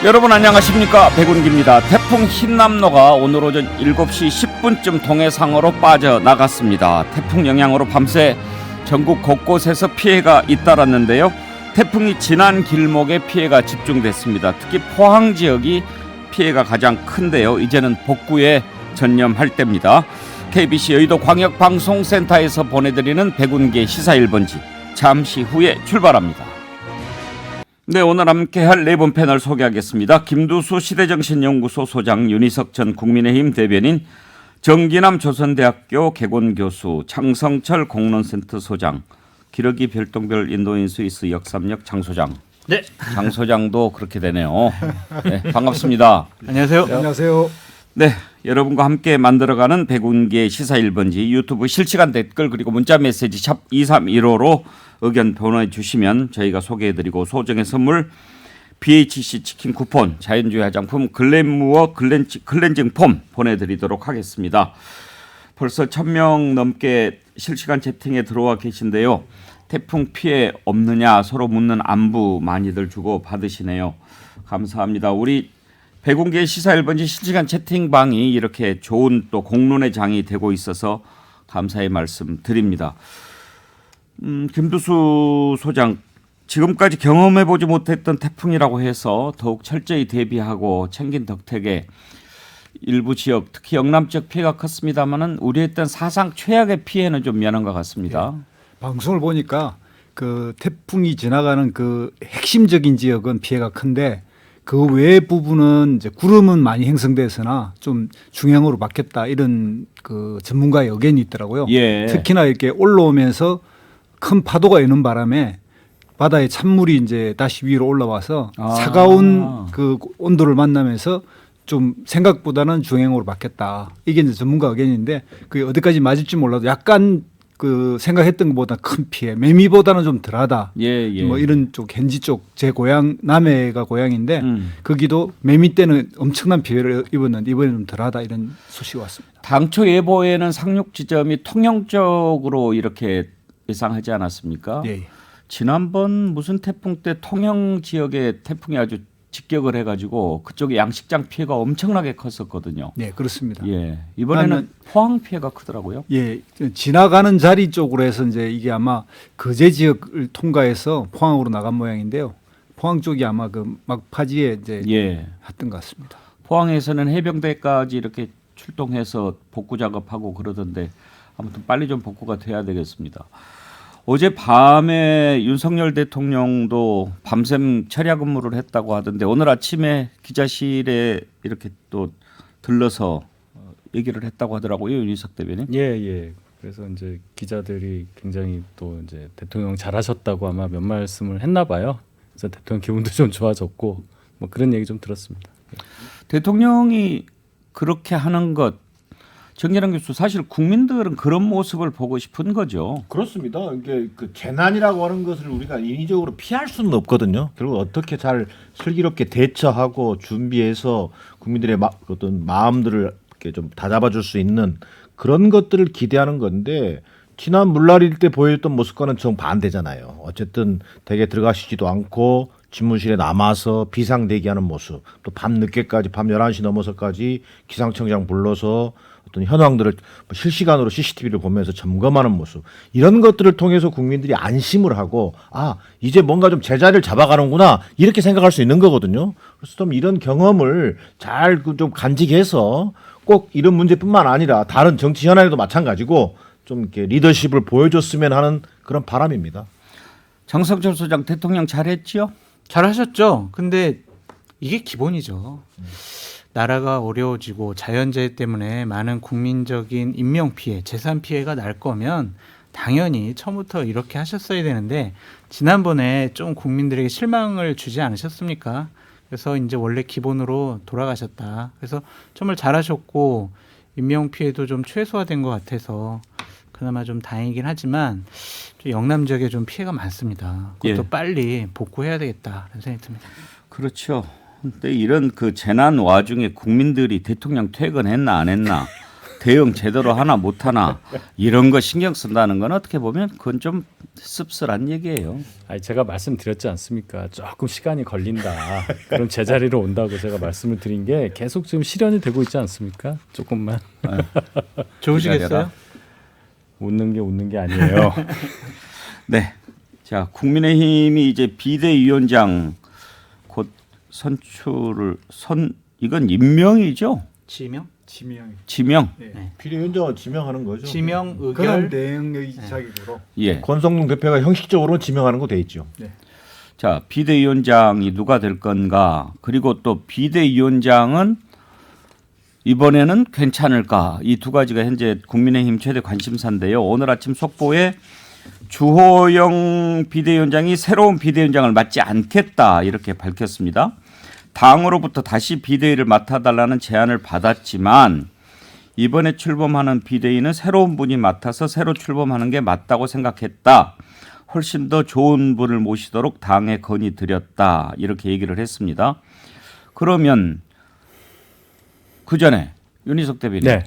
여러분 안녕하십니까, 백운기입니다. 태풍 흰남노가 오늘 오전 7시 10분쯤 동해상으로 빠져나갔습니다. 태풍 영향으로 밤새 전국 곳곳에서 피해가 잇따랐는데요. 태풍이 지난 길목에 피해가 집중됐습니다. 특히 포항 지역이 피해가 가장 큰데요. 이제는 복구에 전념할 때입니다. KBC 여의도 광역방송센터에서 보내드리는 백운기 시사 1번지 잠시 후에 출발합니다. 네, 오늘 함께할 네 분 패널 소개하겠습니다. 김두수 시대정신연구소 소장, 윤희석 전 국민의힘 대변인, 정기남 조선대학교 개곤교수, 장성철 공론센터 소장, 기러기 별똥별 인도인 스위스 역삼역 장 소장. 네. 장 소장도 그렇게 되네요. 네, 반갑습니다. 안녕하세요. 네, 안녕하세요. 네, 여러분과 함께 만들어가는 백운기의 시사 1번지 유튜브 실시간 댓글 그리고 문자 메시지 샵 2315로 의견 보내주시면 저희가 소개해드리고 소정의 선물 BHC 치킨 쿠폰, 자연주의 화장품 글램무어 클렌징 폼 보내드리도록 하겠습니다. 벌써 1000명 넘게 실시간 채팅에 들어와 계신데요. 태풍 피해 없느냐 서로 묻는 안부 많이들 주고 받으시네요. 감사합니다. 우리 백운기의 시사 1번지 실시간 채팅방이 이렇게 좋은 또 공론의 장이 되고 있어서 감사의 말씀 드립니다. 김두수 소장, 지금까지 경험해보지 못했던 태풍이라고 해서 더욱 철저히 대비하고 챙긴 덕택에 일부 지역 특히 영남 지역 피해가 컸습니다마는 우려했던 사상 최악의 피해는 좀 면한 것 같습니다. 네. 방송을 보니까 그 태풍이 지나가는 그 핵심적인 지역은 피해가 큰데 그 외 부분은 이제 구름은 많이 형성돼서나 좀 중앙으로 막혔다 이런 그 전문가의 의견이 있더라고요. 예. 특히나 이렇게 올라오면서 큰 파도가 있는 바람에 바다의 찬물이 이제 다시 위로 올라와서 차가운 그 온도를 만나면서 좀 생각보다는 중앙으로 막혔다. 이게 이제 전문가 의견인데 그게 어디까지 맞을지 몰라도 약간 그 생각했던 것보다 큰 피해, 매미보다는 좀 덜하다. 예, 예. 뭐 이런 쪽 현지 쪽 제 고향 남해가 고향인데 거기도 매미 때는 엄청난 피해를 입었는데 이번에는 좀 덜하다 이런 소식이 왔습니다. 당초 예보에는 상륙 지점이 통영적으로 이렇게 예상하지 않았습니까? 예. 지난번 무슨 태풍 때 통영 지역에 태풍이 아주 직격을 해가지고 그쪽에 양식장 피해가 엄청나게 컸었거든요. 네, 그렇습니다. 예, 이번에는 포항 피해가 크더라고요. 예, 지나가는 자리 쪽으로 해서 이제 이게 아마 거제 지역을 통과해서 포항으로 나간 모양인데요. 포항 쪽이 아마 그 막파지에 이제 예, 했던 것 같습니다. 포항에서는 해병대까지 이렇게 출동해서 복구 작업하고 그러던데 아무튼 빨리 좀 복구가 돼야 되겠습니다. 어제 밤에 윤석열 대통령도 밤샘 철야 근무를 했다고 하던데 오늘 아침에 기자실에 이렇게 또 들러서 얘기를 했다고 하더라고요, 윤희석 대변인. 예. 그래서 이제 기자들이 굉장히 또 이제 대통령 잘하셨다고 아마 몇 말씀을 했나 봐요. 그래서 대통령 기분도 좀 좋아졌고 뭐 그런 얘기 좀 들었습니다. 대통령이 그렇게 하는 것, 정계란 교수, 사실 국민들은 그런 모습을 보고 싶은 거죠. 그렇습니다. 이게 그 재난이라고 하는 것을 우리가 인위적으로 피할 수는 없거든요. 결국 어떻게 잘 슬기롭게 대처하고 준비해서 국민들의 어떤 마음들을 이렇게 좀 다잡아줄 수 있는 그런 것들을 기대하는 건데 지난 물날일 때 보였던 모습과는 정 반대잖아요. 어쨌든 댁에 들어가시지도 않고 집무실에 남아서 비상대기하는 모습, 또 밤 늦게까지 밤 11시 넘어서까지 기상청장 불러서 어떤 현황들을 실시간으로 CCTV를 보면서 점검하는 모습, 이런 것들을 통해서 국민들이 안심을 하고 이제 뭔가 좀 제자리를 잡아가는구나 이렇게 생각할 수 있는 거거든요. 그래서 좀 이런 경험을 잘 좀 간직해서 꼭 이런 문제뿐만 아니라 다른 정치 현안에도 마찬가지고 좀 이렇게 리더십을 보여줬으면 하는 그런 바람입니다. 장성철 소장, 대통령 잘했지요? 잘하셨죠. 근데 이게 기본이죠. 나라가 어려워지고 자연재해 때문에 많은 국민적인 인명 피해, 재산 피해가 날 거면 당연히 처음부터 이렇게 하셨어야 되는데 지난번에 좀 국민들에게 실망을 주지 않으셨습니까? 그래서 이제 원래 기본으로 돌아가셨다. 그래서 정말 잘하셨고 인명 피해도 좀 최소화된 것 같아서 그나마 좀 다행이긴 하지만 좀 영남 지역에 좀 피해가 많습니다. 그것도 예. 빨리 복구해야 되겠다는 생각이 듭니다. 그렇죠. 근데 이런 그 재난 와중에 국민들이 대통령 퇴근했나 안 했나, 대응 제대로 하나 못 하나 이런 거 신경 쓴다는 건 어떻게 보면 그건 좀 씁쓸한 얘기예요. 아니 제가 말씀드렸지 않습니까? 조금 시간이 걸린다. 그럼 제자리로 온다고 제가 말씀을 드린 게 계속 지금 실현이 되고 있지 않습니까? 조금만 좋으시겠어요? 웃는 게 아니에요. 네. 자, 국민의힘이 이제 비대위원장 곧 이건 임명이죠? 지명? 지명. 비대위원장을 지명하는 거죠. 지명 그런 의결. 내용의 자격으로 예. 권성동 대표가 형식적으로 지명하는 거 돼 있죠. 자, 비대위원장이 누가 될 건가? 그리고 또 비대위원장은 이번에는 괜찮을까? 이 두 가지가 현재 국민의힘 최대 관심사인데요. 오늘 아침 속보에 주호영 비대위원장이 새로운 비대위원장을 맡지 않겠다 이렇게 밝혔습니다. 당으로부터 다시 비대위를 맡아달라는 제안을 받았지만 이번에 출범하는 비대위는 새로운 분이 맡아서 새로 출범하는 게 맞다고 생각했다. 훨씬 더 좋은 분을 모시도록 당에 건의드렸다. 이렇게 얘기를 했습니다. 그러면 그 전에 윤희석 대변인 네.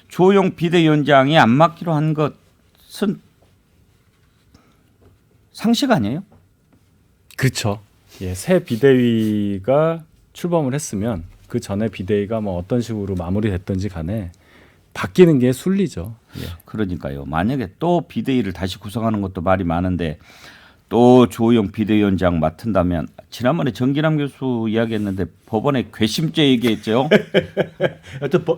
주호영 비대위원장이 안 맡기로 한 것은 상식 아니에요? 그렇죠. 예, 새 비대위가 출범을 했으면 그 전에 비대위가 뭐 어떤 식으로 마무리됐든지 간에 바뀌는 게 순리죠. 예. 그러니까요. 만약에 또 비대위를 다시 구성하는 것도 말이 많은데 또 주호영 비대위원장 맡은다면 지난번에 정기남 교수 이야기했는데 법원에 괘씸죄 얘기했죠. 어쨌든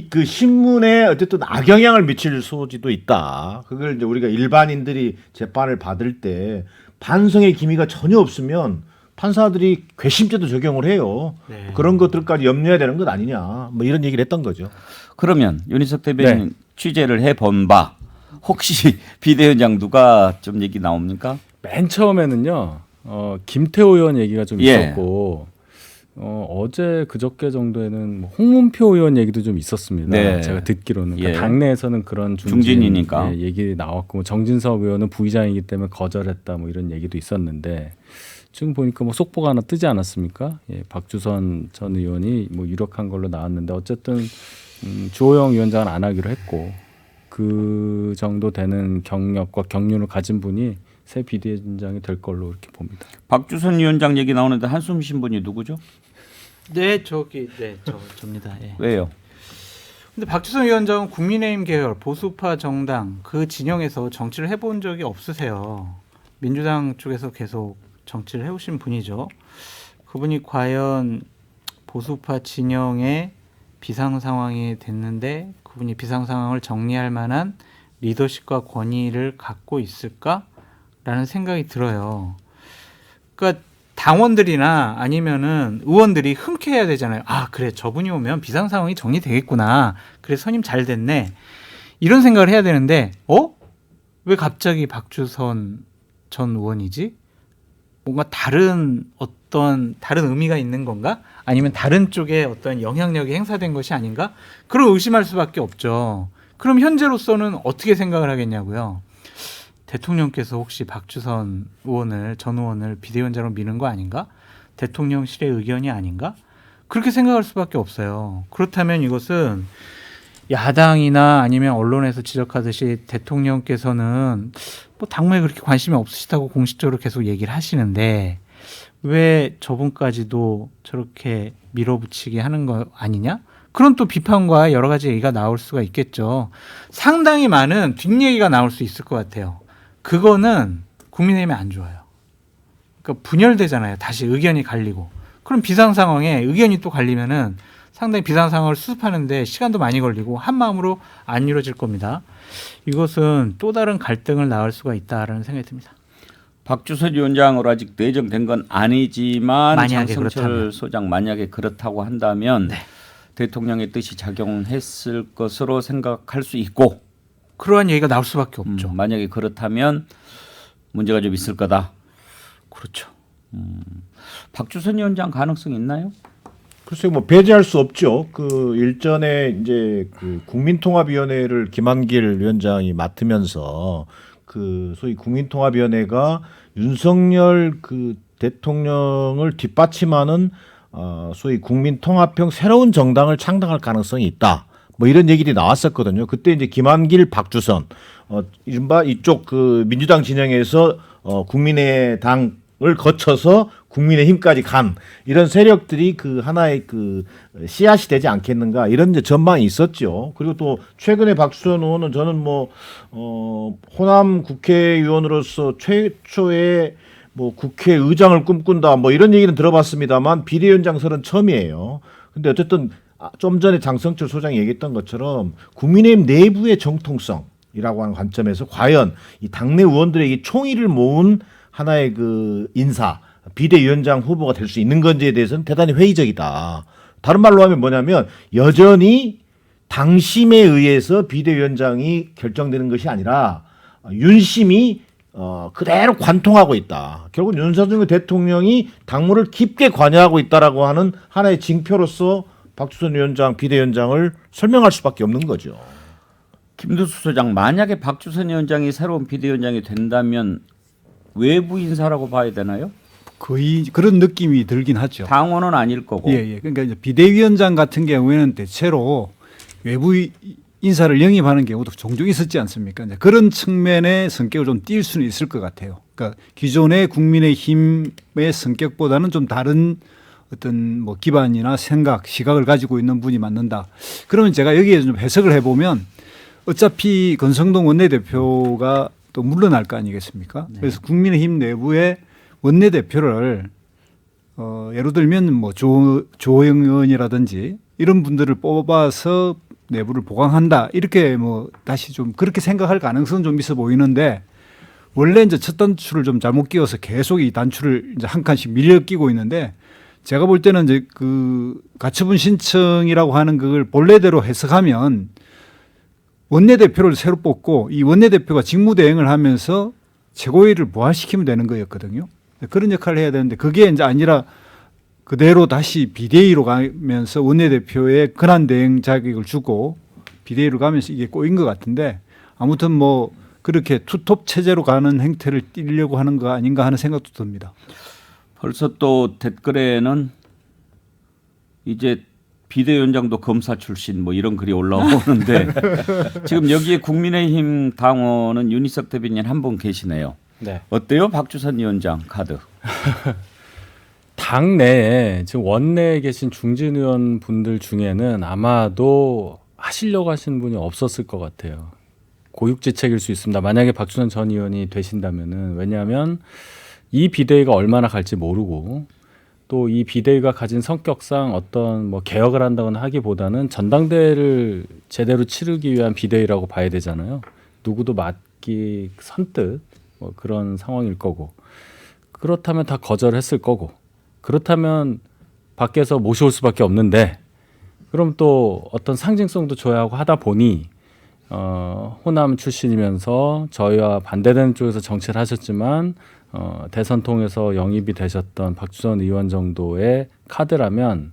그 신문에 어쨌든 악영향을 미칠 소지도 있다. 그걸 이제 우리가 일반인들이 재판을 받을 때 반성의 기미가 전혀 없으면 판사들이 괘씸죄도 적용을 해요. 네. 그런 것들까지 염려해야 되는 것 아니냐. 뭐 이런 얘기를 했던 거죠. 그러면 윤희석 대변인 네. 취재를 해본 바 혹시 비대위원장 누가 좀 얘기 나옵니까? 맨 처음에는요. 김태호 의원 얘기가 좀 예. 있었고 어제 그저께 정도에는 뭐 홍문표 의원 얘기도 좀 있었습니다. 네. 제가 듣기로는 예. 그러니까 당내에서는 그런 중진이니까. 예, 얘기 나왔고 뭐 정진석 의원은 부의장이기 때문에 거절했다 뭐 이런 얘기도 있었는데 지금 보니까 뭐 속보가 하나 뜨지 않았습니까? 예, 박주선 전 의원이 뭐 유력한 걸로 나왔는데 어쨌든 주호영 위원장은 안 하기로 했고 그 정도 되는 경력과 경륜을 가진 분이 새 비대위원장이 될 걸로 이렇게 봅니다. 박주선 위원장 얘기 나오는데 한숨 쉰 분이 누구죠? 저입니다. 예. 왜요? 근데 박주선 위원장은 국민의힘 계열 보수파 정당 그 진영에서 정치를 해본 적이 없으세요. 민주당 쪽에서 계속 정치를 해오신 분이죠. 그분이 과연 보수파 진영의 비상 상황이 됐는데 그분이 비상 상황을 정리할 만한 리더십과 권위를 갖고 있을까라는 생각이 들어요. 그러니까 당원들이나 아니면은 의원들이 흔쾌해야 되잖아요. 아, 그래, 저분이 오면 비상 상황이 정리되겠구나. 그래, 선임 잘 됐네. 이런 생각을 해야 되는데, 왜 갑자기 박주선 전 의원이지? 뭔가 다른 의미가 있는 건가? 아니면 다른 쪽에 어떤 영향력이 행사된 것이 아닌가? 그런 의심할 수밖에 없죠. 그럼 현재로서는 어떻게 생각을 하겠냐고요. 대통령께서 혹시 박주선 전 의원을 비대위원장으로 미는 거 아닌가? 대통령실의 의견이 아닌가? 그렇게 생각할 수밖에 없어요. 그렇다면 이것은 야당이나 아니면 언론에서 지적하듯이 대통령께서는 뭐 당무에 그렇게 관심이 없으시다고 공식적으로 계속 얘기를 하시는데 왜 저분까지도 저렇게 밀어붙이게 하는 거 아니냐? 그런 또 비판과 여러 가지 얘기가 나올 수가 있겠죠. 상당히 많은 뒷얘기가 나올 수 있을 것 같아요. 그거는 국민의힘에 안 좋아요. 그러니까 분열되잖아요. 다시 의견이 갈리고. 그럼 비상 상황에 의견이 또 갈리면은 상당히 비상 상황을 수습하는데 시간도 많이 걸리고 한 마음으로 안 이루어질 겁니다. 이것은 또 다른 갈등을 낳을 수가 있다라는 생각이 듭니다. 박주선 위원장으로 아직 내정된 건 아니지만 만약에 장성철 그렇다면. 소장 만약에 그렇다고 한다면 네. 대통령의 뜻이 작용했을 것으로 생각할 수 있고 그러한 얘기가 나올 수밖에 없죠. 만약에 그렇다면 문제가 좀 있을 거다. 그렇죠. 박주선 위원장 가능성 있나요? 글쎄요, 뭐 배제할 수 없죠. 그 일전에 이제 그 국민통합위원회를 김한길 위원장이 맡으면서 그 소위 국민통합위원회가 윤석열 그 대통령을 뒷받침하는 소위 국민통합형 새로운 정당을 창당할 가능성이 있다. 뭐 이런 얘기들이 나왔었거든요. 그때 이제 김한길, 박주선 이른바 이쪽 그 민주당 진영에서 국민의당을 거쳐서 국민의힘까지 간 이런 세력들이 그 하나의 그 씨앗이 되지 않겠는가 이런 이제 전망이 있었죠. 그리고 또 최근에 박수선 의원은 저는 뭐 호남 국회의원으로서 최초의 뭐 국회의장을 꿈꾼다 뭐 이런 얘기는 들어봤습니다만 비대위원장설은 처음이에요. 근데 어쨌든 좀 전에 장성철 소장이 얘기했던 것처럼 국민의힘 내부의 정통성이라고 하는 관점에서 과연 이 당내 의원들의 이 총의를 모은 하나의 그 인사 비대위원장 후보가 될 수 있는 건지에 대해서는 대단히 회의적이다. 다른 말로 하면 뭐냐면 여전히 당심에 의해서 비대위원장이 결정되는 것이 아니라 윤심이 그대로 관통하고 있다. 결국 윤석열 대통령이 당무를 깊게 관여하고 있다라고 하는 하나의 징표로서 박주선 위원장 비대위원장을 설명할 수밖에 없는 거죠. 김두수 소장, 만약에 박주선 위원장이 새로운 비대위원장이 된다면 외부 인사라고 봐야 되나요? 거의 그런 느낌이 들긴 하죠. 당원은 아닐 거고. 예. 그러니까 이제 비대위원장 같은 경우에는 대체로 외부 인사를 영입하는 경우도 종종 있었지 않습니까? 이제 그런 측면의 성격을 좀 띌 수는 있을 것 같아요. 그러니까 기존의 국민의힘의 성격보다는 좀 다른 어떤 뭐 기반이나 생각, 시각을 가지고 있는 분이 맞는다. 그러면 제가 여기에 좀 해석을 해보면 어차피 권성동 원내대표가 또 물러날 거 아니겠습니까? 네. 그래서 국민의힘 내부의 원내대표를 예를 들면 뭐 조호영 의원이라든지 이런 분들을 뽑아서 내부를 보강한다 이렇게 뭐 다시 좀 그렇게 생각할 가능성은 좀 있어 보이는데 원래 이제 첫 단추를 좀 잘못 끼워서 계속 이 단추를 이제 한 칸씩 밀려 끼고 있는데 제가 볼 때는 이제 그 가처분 신청이라고 하는 그걸 본래대로 해석하면 원내대표를 새로 뽑고 이 원내대표가 직무대행을 하면서 최고위를 부활시키면 되는 거였거든요. 그런 역할을 해야 되는데 그게 이제 아니라 그대로 다시 비대위로 가면서 원내대표의 권한대행 자격을 주고 비대위로 가면서 이게 꼬인 것 같은데 아무튼 뭐 그렇게 투톱 체제로 가는 행태를 띠려고 하는 거 아닌가 하는 생각도 듭니다. 벌써 또 댓글에는 이제 비대위원장도 검사 출신 뭐 이런 글이 올라오는데 지금 여기에 국민의힘 당원은 윤희석 대변인 한 분 계시네요. 네. 어때요, 박주선 위원장 카드? 당 내에 지금 원내에 계신 중진 의원 분들 중에는 아마도 하시려고 하시는 분이 없었을 것 같아요. 고육지책일 수 있습니다. 만약에 박주선 전 의원이 되신다면은 왜냐하면 이 비대위가 얼마나 갈지 모르고 또 이 비대위가 가진 성격상 어떤 뭐 개혁을 한다거나 하기보다는 전당대회를 제대로 치르기 위한 비대위라고 봐야 되잖아요. 누구도 맡기 선뜻 뭐 그런 상황일 거고 그렇다면 다 거절했을 거고 그렇다면 밖에서 모셔올 수밖에 없는데 그럼 또 어떤 상징성도 줘야 하고 하다 보니 호남 출신이면서 저희와 반대되는 쪽에서 정치를 하셨지만 대선 통해서 영입이 되셨던 박주선 의원 정도의 카드라면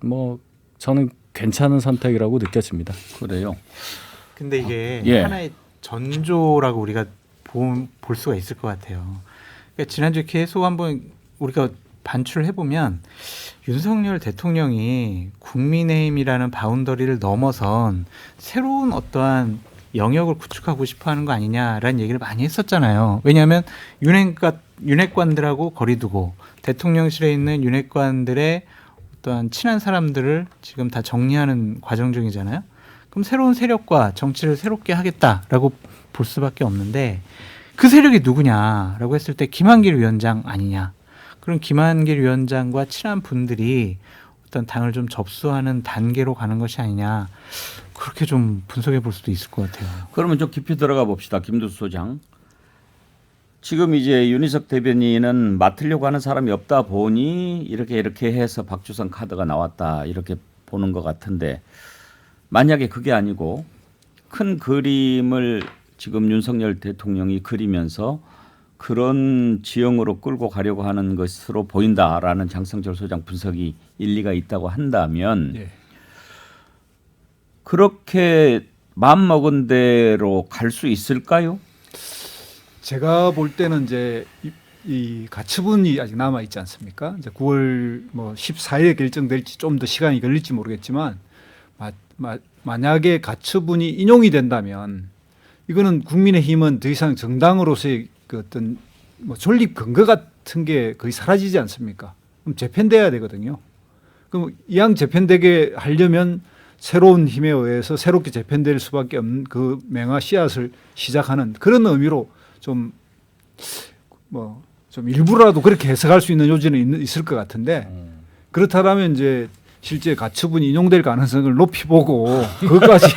뭐 저는 괜찮은 선택이라고 느껴집니다. 그래요. 근데 이게 예. 하나의 전조라고 우리가 볼 수가 있을 것 같아요. 그러니까 지난주에 계속 한번 우리가 반출을 해보면 윤석열 대통령이 국민의힘이라는 바운더리를 넘어선 새로운 어떠한 영역을 구축하고 싶어하는 거 아니냐라는 얘기를 많이 했었잖아요. 왜냐하면 윤핵관들하고 거리 두고 대통령실에 있는 윤핵관들의 어떠한 친한 사람들을 지금 다 정리하는 과정 중이잖아요. 그럼 새로운 세력과 정치를 새롭게 하겠다라고 볼 수밖에 없는데 그 세력이 누구냐라고 했을 때 김한길 위원장 아니냐. 그럼 김한길 위원장과 친한 분들이 어떤 당을 좀 접수하는 단계로 가는 것이 아니냐. 그렇게 좀 분석해 볼 수도 있을 것 같아요. 그러면 좀 깊이 들어가 봅시다. 김두수 소장. 지금 이제 윤희석 대변인은 맡으려고 하는 사람이 없다 보니 이렇게 해서 박주선 카드가 나왔다 이렇게 보는 것 같은데 만약에 그게 아니고 큰 그림을 지금 윤석열 대통령이 그리면서 그런 지형으로 끌고 가려고 하는 것으로 보인다라는 장성철 소장 분석이 일리가 있다고 한다면 예. 그렇게 마음먹은 대로 갈 수 있을까요? 제가 볼 때는 이제 이 가처분이 아직 남아 있지 않습니까? 이제 9월 뭐 14일에 결정될지 좀 더 시간이 걸릴지 모르겠지만 만약에 가처분이 인용이 된다면 이거는 국민의힘은 더 이상 정당으로서의 그 어떤 뭐 존립 근거 같은 게 거의 사라지지 않습니까? 그럼 재편돼야 되거든요. 그럼 이왕 재편되게 하려면 새로운 힘에 의해서 새롭게 재편될 수밖에 없는 그 맹화 씨앗을 시작하는 그런 의미로 좀 일부라도 그렇게 해석할 수 있는 요지는 있을 것 같은데 그렇다면 이제 실제 가처분이 인용될 가능성을 높이 보고 그것까지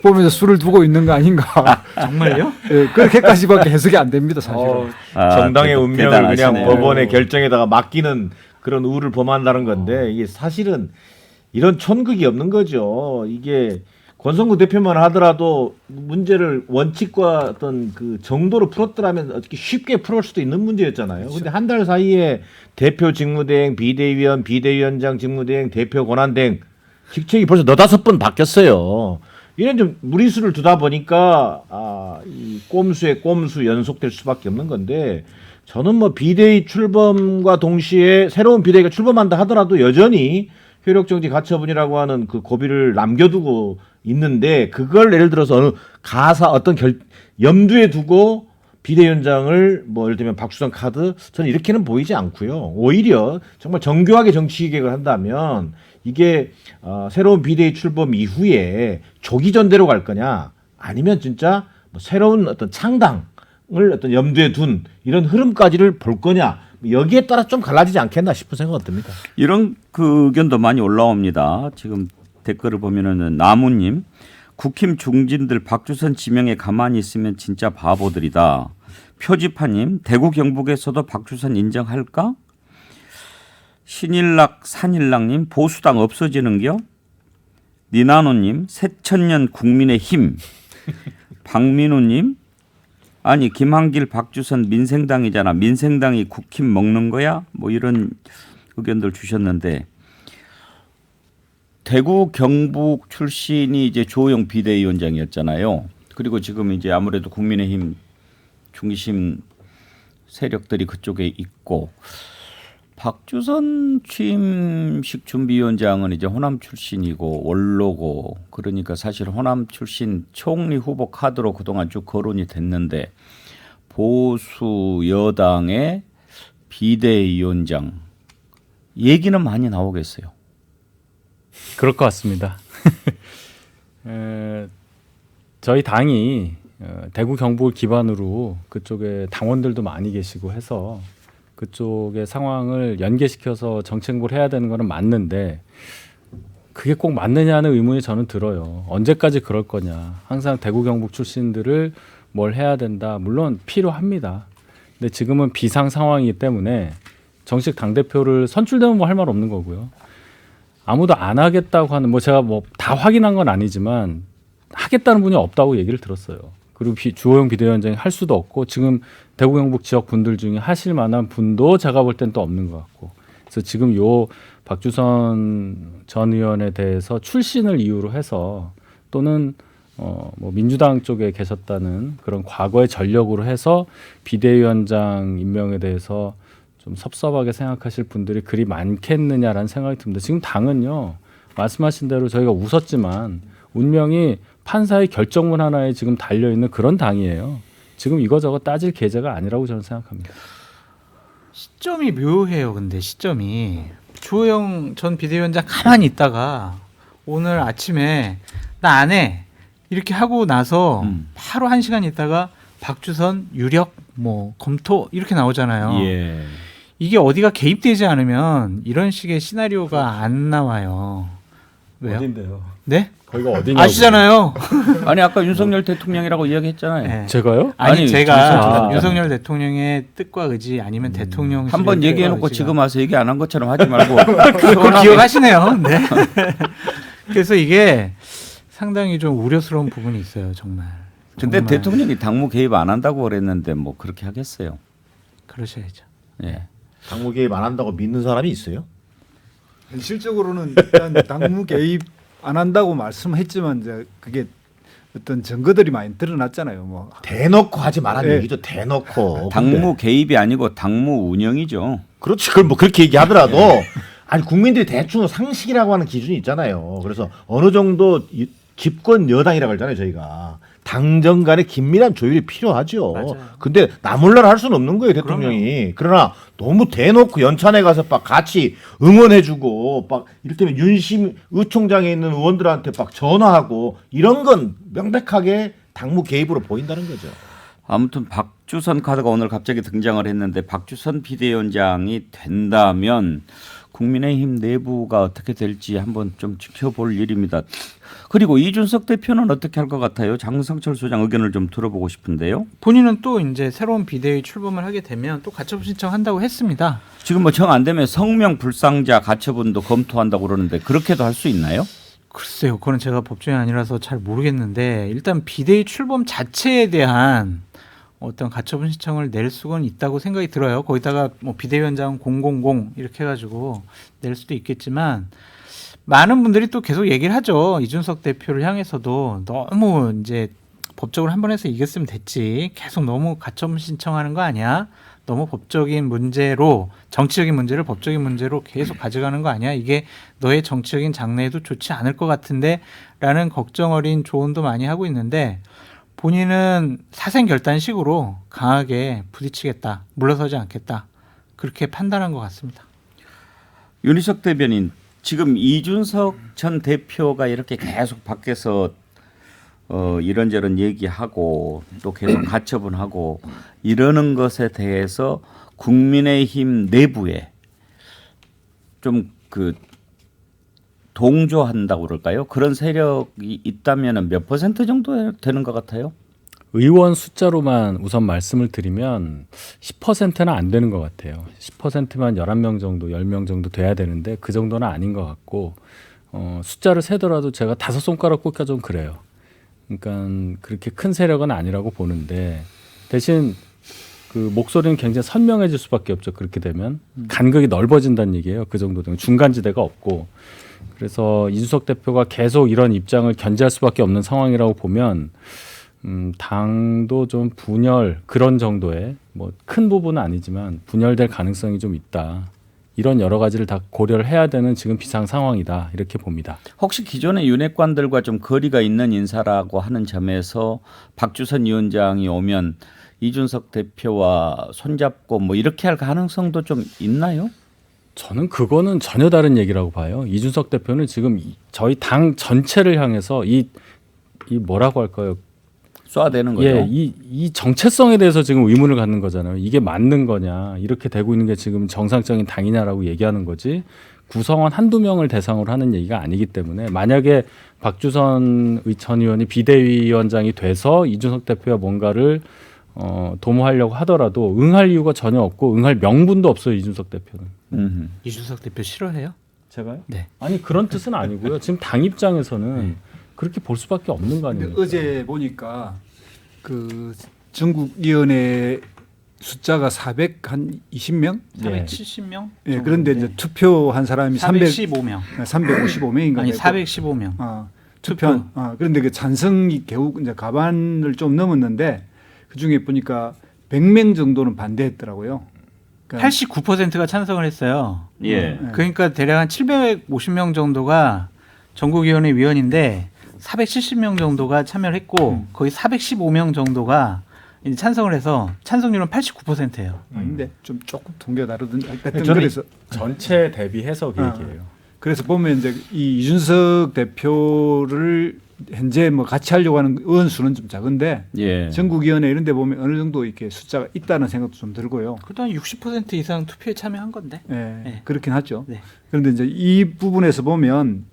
보면서 수를 두고 있는 거 아닌가. 정말요? 예, 그렇게까지밖에 해석이 안 됩니다, 사실은. 정당의 운명을 대단하시네요. 그냥 법원의 결정에다가 맡기는 그런 우를 범한다는 건데 이게 사실은 이런 촌극이 없는 거죠. 이게 권성구 대표만 하더라도 문제를 원칙과 어떤 그 정도로 풀었더라면 어떻게 쉽게 풀을 수도 있는 문제였잖아요. 근데 한 달 사이에 대표 직무대행, 비대위원, 비대위원장 직무대행, 대표 권한대행 직책이 벌써 4-5번 바뀌었어요. 이런 좀 무리수를 두다 보니까 이 꼼수에 꼼수 연속될 수밖에 없는 건데 저는 뭐 비대위 출범과 동시에 새로운 비대위가 출범한다 하더라도 여전히 효력정지 가처분이라고 하는 그 고비를 남겨두고 있는데 그걸 예를 들어서 어느 어떤 염두에 두고 비대위원장을 뭐 예를 들면 박수성 카드 저는 이렇게는 보이지 않고요. 오히려 정말 정교하게 정치 개혁을 한다면 이게 새로운 비대위 출범 이후에 조기 전대로 갈 거냐 아니면 진짜 뭐 새로운 어떤 창당을 어떤 염두에 둔 이런 흐름까지를 볼 거냐 여기에 따라 좀 갈라지지 않겠나 싶은 생각은 듭니다. 이런 그 의견도 많이 올라옵니다. 지금 댓글을 보면은 나무님 국힘 중진들 박주선 지명에 가만히 있으면 진짜 바보들이다. 표지파님 대구 경북에서도 박주선 인정할까? 신일락 산일락님 보수당 없어지는겨? 니나노님 새천년 국민의힘 박민우님 아니 김한길 박주선 민생당이잖아. 민생당이 국힘 먹는 거야? 뭐 이런 의견들 주셨는데 대구 경북 출신이 이제 조호영 비대위원장이었잖아요. 그리고 지금 이제 아무래도 국민의힘 중심 세력들이 그쪽에 있고 박주선 취임식 준비위원장은 이제 호남 출신이고 원로고 그러니까 사실 호남 출신 총리 후보 카드로 그동안 쭉 거론이 됐는데 보수 여당의 비대위원장 얘기는 많이 나오겠어요. 그럴 것 같습니다. 저희 당이 대구 경북을 기반으로 그쪽에 당원들도 많이 계시고 해서 그쪽의 상황을 연계시켜서 정책을 해야 되는 거는 맞는데 그게 꼭 맞느냐는 의문이 저는 들어요. 언제까지 그럴 거냐. 항상 대구 경북 출신들을 뭘 해야 된다. 물론 필요합니다. 근데 지금은 비상 상황이기 때문에 정식 당대표를 선출되면 뭐 할 말 없는 거고요. 아무도 안 하겠다고 하는 뭐 제가 뭐 다 확인한 건 아니지만 하겠다는 분이 없다고 얘기를 들었어요. 그리고 주호영 비대위원장이 할 수도 없고 지금 대구 경북 지역 분들 중에 하실 만한 분도 제가 볼 땐 또 없는 것 같고 그래서 지금 요 박주선 전 의원에 대해서 출신을 이유로 해서 또는 뭐 민주당 쪽에 계셨다는 그런 과거의 전력으로 해서 비대위원장 임명에 대해서 좀 섭섭하게 생각하실 분들이 그리 많겠느냐라는 생각이 듭니다. 지금 당은요 말씀하신 대로 저희가 웃었지만 운명이 판사의 결정문 하나에 지금 달려있는 그런 당이에요. 지금 이거저거 따질 계제가 아니라고 저는 생각합니다. 시점이 묘해요. 근데 시점이 주호영 전 비대위원장 가만히 있다가 오늘 아침에 나 안 해 이렇게 하고 나서 바로 1시간 있다가 박주선 유력 뭐 검토 이렇게 나오잖아요. 예. 이게 어디가 개입되지 않으면 이런 식의 시나리오가 안 나와요. 왜요? 어딘데요? 네? 거기가 어디냐고. 아시잖아요. 아니 아까 윤석열 대통령이라고 이야기했잖아요. 네. 제가요? 아니 제가 아. 윤석열 대통령의 뜻과 의지 아니면 대통령 한번 얘기해놓고 지금 와서 얘기 안 한 것처럼 하지 말고 그거 기억하시네요. 네. 그래서 이게 상당히 좀 우려스러운 부분이 있어요, 정말. 근데 정말 대통령이 당무 개입 안 한다고 그랬는데 뭐 그렇게 하겠어요. 그러셔야죠. 예. 당무 개입 안 한다고 믿는 사람이 있어요? 현실적으로는 일단 당무 개입 안 한다고 말씀했지만 이제 그게 어떤 증거들이 많이 드러났잖아요. 뭐 대놓고 하지 말라는 예. 얘기죠. 대놓고. 당무 개입이 아니고 당무 운영이죠. 그렇지. 그걸 뭐 그렇게 얘기하더라도 아니 국민들이 대충 상식이라고 하는 기준이 있잖아요. 그래서 어느 정도 집권 여당이라고 하잖아요. 저희가 당정 간의 긴밀한 조율이 필요하죠. 맞아요. 근데 나몰라라 할 수는 없는 거예요, 대통령이. 그러나 너무 대놓고 연찬회 가서 막 같이 응원해주고 막 이를테면 윤심 의총장에 있는 의원들한테 막 전화하고 이런 건 명백하게 당무 개입으로 보인다는 거죠. 아무튼 박주선 카드가 오늘 갑자기 등장을 했는데 박주선 비대위원장이 된다면 국민의힘 내부가 어떻게 될지 한번 좀 지켜볼 일입니다. 그리고 이준석 대표는 어떻게 할 것 같아요? 장성철 소장 의견을 좀 들어보고 싶은데요. 본인은 또 이제 새로운 비대위 출범을 하게 되면 또 가처분 신청한다고 했습니다. 지금 뭐 정 안 되면 성명 불상자 가처분도 검토한다고 그러는데 그렇게도 할 수 있나요? 글쎄요, 그건 제가 법조인이 아니라서 잘 모르겠는데 일단 비대위 출범 자체에 대한 어떤 가처분 신청을 낼 수는 있다고 생각이 들어요. 거기다가 뭐 비대위원장 000 이렇게 해가지고 낼 수도 있겠지만 많은 분들이 또 계속 얘기를 하죠. 이준석 대표를 향해서도 너무 이제 법적으로 한 번 해서 이겼으면 됐지. 계속 너무 가처분 신청하는 거 아니야? 너무 법적인 문제로 정치적인 문제를 법적인 문제로 계속 가져가는 거 아니야? 이게 너의 정치적인 장래에도 좋지 않을 것 같은데 라는 걱정 어린 조언도 많이 하고 있는데 본인은 사생결단식으로 강하게 부딪히겠다, 물러서지 않겠다 그렇게 판단한 것 같습니다. 윤희석 대변인, 지금 이준석 전 대표가 이렇게 계속 밖에서 이런저런 얘기하고 또 계속 가처분하고 이러는 것에 대해서 국민의힘 내부에 좀 그 동조한다고 그럴까요? 그런 세력이 있다면 몇 % 정도 되는 것 같아요? 의원 숫자로만 우선 말씀을 드리면 10%는 안 되는 것 같아요. 10%만 11명 정도, 10명 정도 돼야 되는데 그 정도는 아닌 것 같고 숫자를 세더라도 제가 5손가락 꼽기가 좀 그래요. 그러니까 그렇게 큰 세력은 아니라고 보는데 대신 그 목소리는 굉장히 선명해질 수밖에 없죠. 그렇게 되면 간극이 넓어진다는 얘기예요. 그 정도 되면 중간지대가 없고 그래서 이준석 대표가 계속 이런 입장을 견제할 수밖에 없는 상황이라고 보면 당도 좀 분열 그런 정도의 뭐 큰 부분은 아니지만 분열될 가능성이 좀 있다. 이런 여러 가지를 다 고려를 해야 되는 지금 비상 상황이다. 이렇게 봅니다. 혹시 기존의 윤핵관들과 좀 거리가 있는 인사라고 하는 점에서 박주선 위원장이 오면 이준석 대표와 손잡고 뭐 이렇게 할 가능성도 좀 있나요? 저는 그거는 전혀 다른 얘기라고 봐요. 이준석 대표는 지금 저희 당 전체를 향해서 이 뭐라고 할까요? 쏴대는 거죠. 예, 이 정체성에 대해서 지금 의문을 갖는 거잖아요. 이게 맞는 거냐? 이렇게 되고 있는 게 지금 정상적인 당이냐라고 얘기하는 거지. 구성원 한두 명을 대상으로 하는 얘기가 아니기 때문에 만약에 박주선 전 의원이 비대위원장이 돼서 이준석 대표와 뭔가를 도모하려고 하더라도 응할 이유가 전혀 없고 응할 명분도 없어요. 이준석 대표는. 이준석 대표 싫어해요? 제가요? 네. 아니 그런 뜻은 아니고요. 지금 당 입장에서는 그렇게 볼 수밖에 없는 거 아니에요? 근데 어제 보니까 그 전국위원회 숫자가 420명? 470명? 예, 그런데 이제 투표한 사람이 415명. 355명인가? 아니 415명. 투표. 그런데 그 찬성이 겨우 이제 과반을 좀 넘었는데 그 중에 보니까 100명 정도는 반대했더라고요. 그러니까 89%가 찬성을 했어요. 예. 그러니까 대략 한 750명 정도가 전국위원회 위원인데 470명 정도가 참여를 했고 거의 415명 정도가 이제 찬성을 해서 찬성률은 89%예요. 아닌데 좀 조금 통계가 다르던데 하여튼 저는 그래서 전체 대비해서 그 얘기예요. 그래서 보면 이제 이 이준석 대표를 현재 뭐 같이 하려고 하는 의원 수는 좀 작은데 예. 전국위원회 이런 데 보면 어느 정도 이렇게 숫자가 있다는 생각도 좀 들고요. 그래도 한 60% 이상 투표에 참여한 건데. 예, 네. 그렇긴 하죠. 네. 그런데 이제 이 부분에서 보면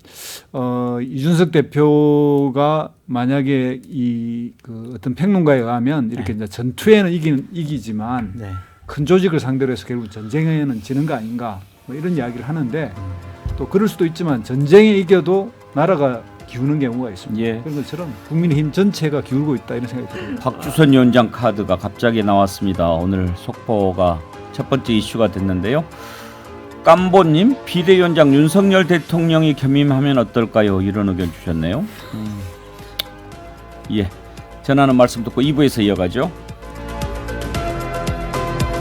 이준석 대표가 만약에 이 그 어떤 평론가에 의하면 이렇게 이제 전투에는 이기지만 네. 큰 조직을 상대로 해서 결국 전쟁에는 지는 거 아닌가 뭐 이런 이야기를 하는데 또 그럴 수도 있지만 전쟁에 이겨도 나라가 기우는 경우가 있습니다. 예. 그런 것처럼 국민의힘 전체가 기울고 있다 이런 생각이 듭니다. 박주선 위원장 카드가 갑자기 나왔습니다. 오늘 속보가 첫 번째 이슈가 됐는데요. 깜보님, 비대위원장 윤석열 대통령이 겸임하면 어떨까요? 이런 의견 주셨네요. 예, 전하는 말씀 듣고 2부에서 이어가죠.